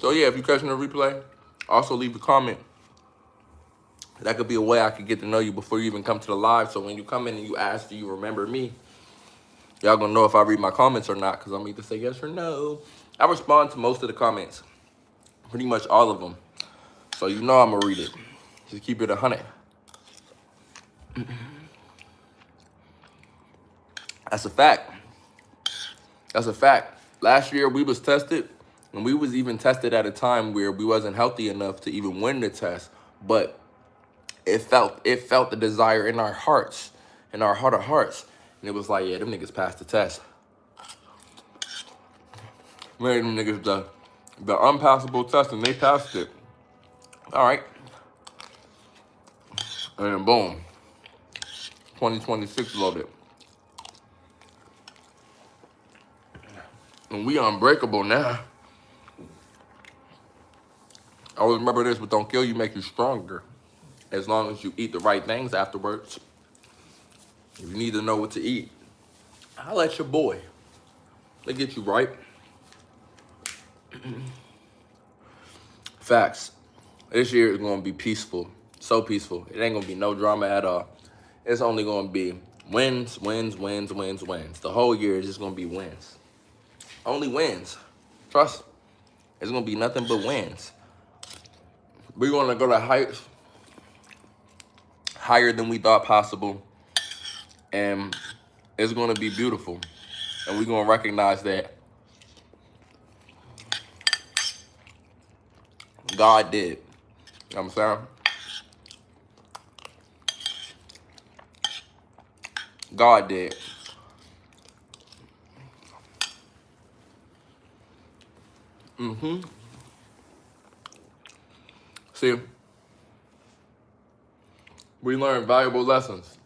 So yeah, if you're catching the replay, also leave a comment. That could be a way I could get to know you before you even come to the live. So when you come in and you ask, do you remember me? Y'all gonna know if I read my comments or not, because I'm either say yes or no. I respond to most of the comments. Pretty much all of them. So you know I'm gonna read it. Just keep it 100. That's a fact. That's a fact. Last year we was tested, and we was even tested at a time where we wasn't healthy enough to even win the test. But it felt the desire in our hearts, in our heart of hearts. And it was like, yeah, them niggas passed the test. Man, them niggas the unpassable test, and they passed it. All right. And then boom, 2026 loaded. And we unbreakable now. I always remember this, but don't kill you, make you stronger. As long as you eat the right things afterwards. If you need to know what to eat, I'll let your boy. They get you right. Facts. This year is gonna be peaceful. So peaceful. It ain't gonna be no drama at all. It's only gonna be wins, wins, wins, wins, wins. The whole year is just gonna be wins. Only wins. Trust. It's gonna be nothing but wins. We're gonna go to heights higher than we thought possible. And it's gonna be beautiful. And we're gonna recognize that God did. You know what I'm saying? God did. See, we learned valuable lessons.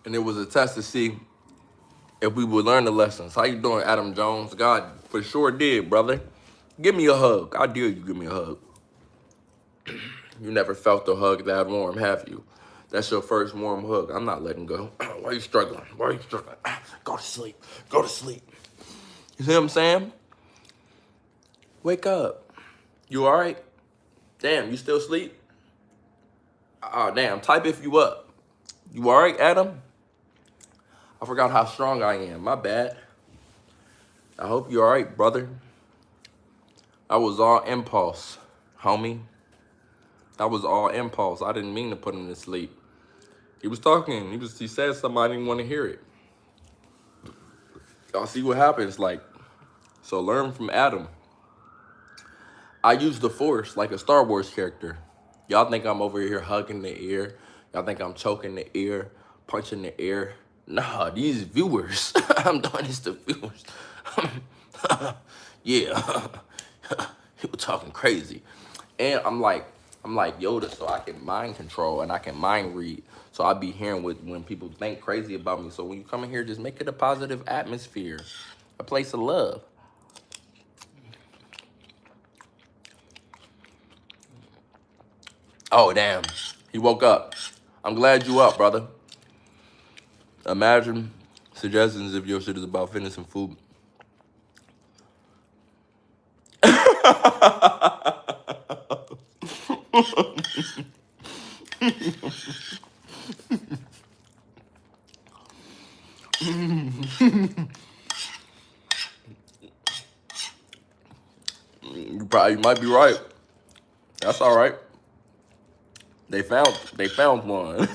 And it was a test to see if we would learn the lessons. How you doing, Adam Jones? God for sure did, brother. Give me a hug. I dare you give me a hug. You never felt a hug that warm, have you? That's your first warm hug. I'm not letting go. Why are you struggling? Why are you struggling? Go to sleep. Go to sleep. You see what I'm saying? Wake up. You all right? Damn, you still sleep? Oh, damn. Type if you up. You all right, Adam? I forgot how strong I am. My bad. I hope you all right, brother. I was all impulse, homie. That was all impulse. I didn't mean to put him to sleep. He was talking. He said something. I didn't want to hear it. Y'all see what happens. Like, so learn from Adam. I use the Force like a Star Wars character. Y'all think I'm over here hugging the ear. Y'all think I'm choking the ear, punching the ear. Nah, these viewers. I'm doing this to viewers. Yeah. People talking crazy. And I'm like Yoda, so I can mind control and I can mind read. So I be hearing when people think crazy about me. So when you come in here, just make it a positive atmosphere, a place of love. Oh, damn. He woke up. I'm glad you up, brother. Imagine suggestions if your shit is about fitness and food. You might be right. That's all right. They found one.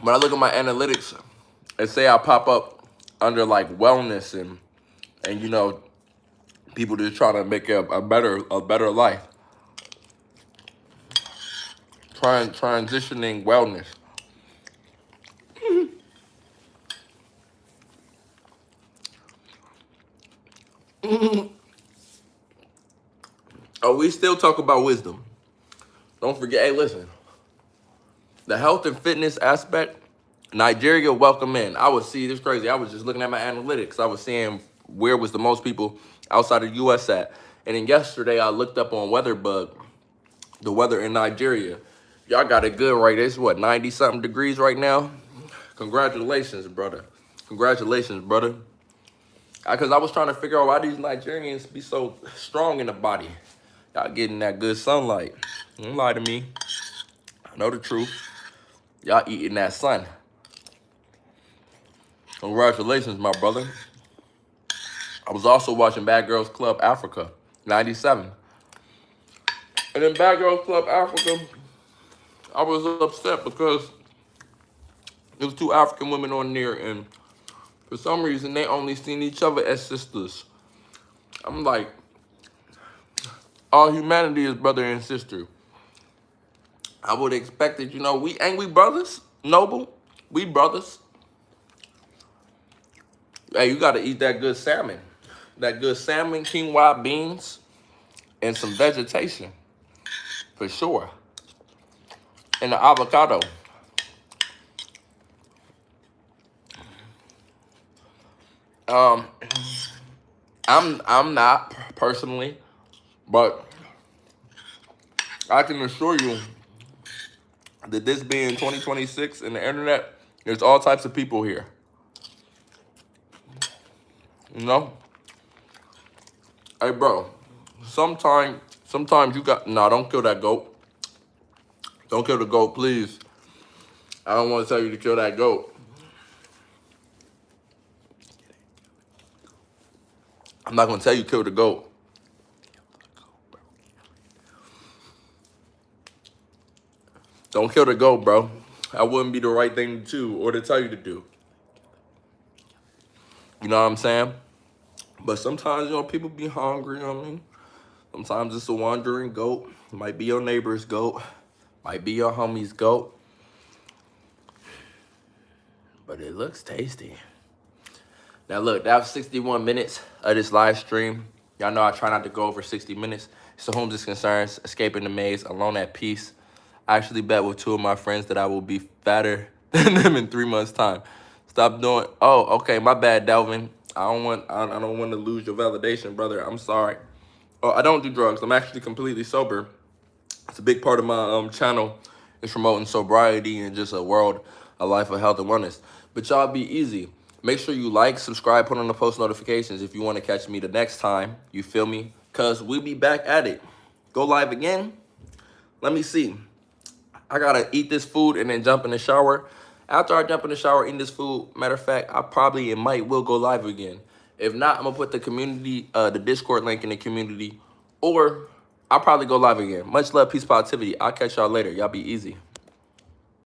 When I look at my analytics and say I pop up under like wellness and you know, people just trying to make a better life. Transitioning wellness. Oh, we still talk about wisdom. Don't forget, hey, listen. The health and fitness aspect, Nigeria welcome in. This crazy. I was just looking at my analytics. I was seeing where was the most people outside of the U.S. at. And then yesterday I looked up on WeatherBug, the weather in Nigeria. Y'all got it good right there. It's what, 90-something degrees right now? Congratulations, brother. Congratulations, brother. Because I was trying to figure out why these Nigerians be so strong in the body. Y'all getting that good sunlight. Don't lie to me. I know the truth. Y'all eating that sun. Congratulations, my brother. I was also watching Bad Girls Club Africa, 97. And in Bad Girls Club Africa, I was upset because there was two African women on there, and for some reason, they only seen each other as sisters. I'm like, all humanity is brother and sister. I would expect that, you know, we brothers, Noble? We brothers. Hey, you gotta eat that good salmon. That good salmon, quinoa beans. and some vegetation, for sure. And the avocado. Um, I'm not personally, but I can assure you that this being 2026 and the internet, there's all types of people here. You know? Hey, bro. Sometimes you got don't kill that goat. Don't kill the goat, please. I don't want to tell you to kill that goat. I'm not gonna tell you kill the goat. Don't kill the goat, bro. That wouldn't be the right thing to do or to tell you to do. You know what I'm saying? But sometimes, people be hungry, you know what I mean? Sometimes it's a wandering goat. It might be your neighbor's goat. Might be your homie's goat. But it looks tasty. Now look, that was 61 minutes of this live stream. Y'all know I try not to go over 60 minutes. So Homes is Concerns, Escaping the Maze, Alone at Peace. I actually bet with 2 of my friends that I will be fatter than them in 3 months' time. Stop doing. Oh, okay, my bad, Delvin. I don't want to lose your validation, brother. I'm sorry. Oh, I don't do drugs. I'm actually completely sober. It's a big part of my channel. It's promoting sobriety and just a life of health and wellness. But y'all be easy. Make sure you like, subscribe, put on the post notifications if you want to catch me the next time. You feel me? Because we'll be back at it. Go live again? Let me see. I got to eat this food and then jump in the shower. After I jump in the shower, eating this food, matter of fact, I probably and might will go live again. If not, I'm going to put the community, the Discord link in the community, or I'll probably go live again. Much love, peace, positivity. I'll catch y'all later. Y'all be easy.